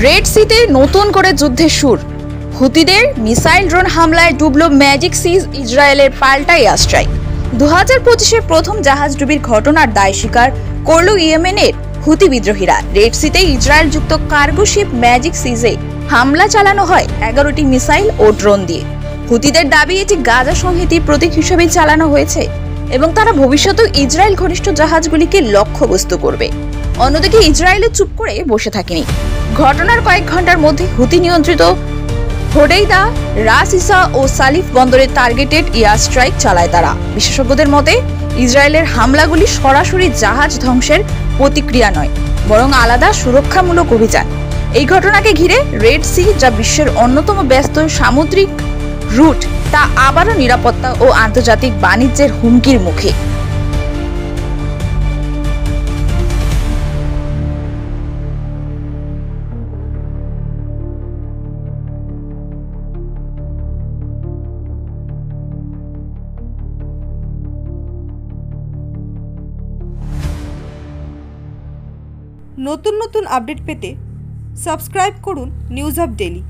Red সিতে নতুন করে যুদ্ধের সুর। হুতিদের মিসাইল ড্রোন হামলায় ডুবল ম্যাজিক সিজ ইসরায়েলের পাল্টা এয়ার স্ট্রাইক। 2025-এর প্রথম জাহাজ ডুবির ঘটনার দায় স্বীকার করল ইয়েমেনের হুতি বিদ্রোহীরা। রেড সিতে ইসরায়েল যুক্ত কার্গো শিপ ম্যাজিক সিজে হামলা চালানো হয় 11টি মিসাইল ও ড্রোন দিয়ে। হুতিদের দাবি এটি গাজা সংহতির প্রতীক হিসেবে চালানো হয়েছে এবং তারা ভবিষ্যতেও ইসরায়েল ঘনিষ্ঠ জাহাজগুলিকে লক্ষ্যবস্তু করবে। অন্যদিকে ইসরায়েলও চুপ করে বসে থাকেনি। ঘটনার কয়েক ঘন্টার মধ্যে হুতি নিয়ন্ত্রিত হোডেইদা, রাস ইসা ও সালিফ বন্দরে টার্গেটেড এয়ার স্ট্রাইক চালায় তারা। বিশেষজ্ঞদের মতে ইসরায়েলের হামলাগুলি সরাসরি জাহাজ ধ্বংসের প্রতিক্রিয়া নয়, বরং আলাদা সুরক্ষামূলক অভিযান। এই ঘটনাকে ঘিরে রেড সি, যা বিশ্বের অন্যতম ব্যস্ত সামুদ্রিক রুট, তা আবারও নিরাপত্তা ও আন্তর্জাতিক বাণিজ্যের হুমকির মুখে। নতুন নতুন আপডেট পেতে সাবস্ক্রাইব করুন নিউজ আপ ডেইলি।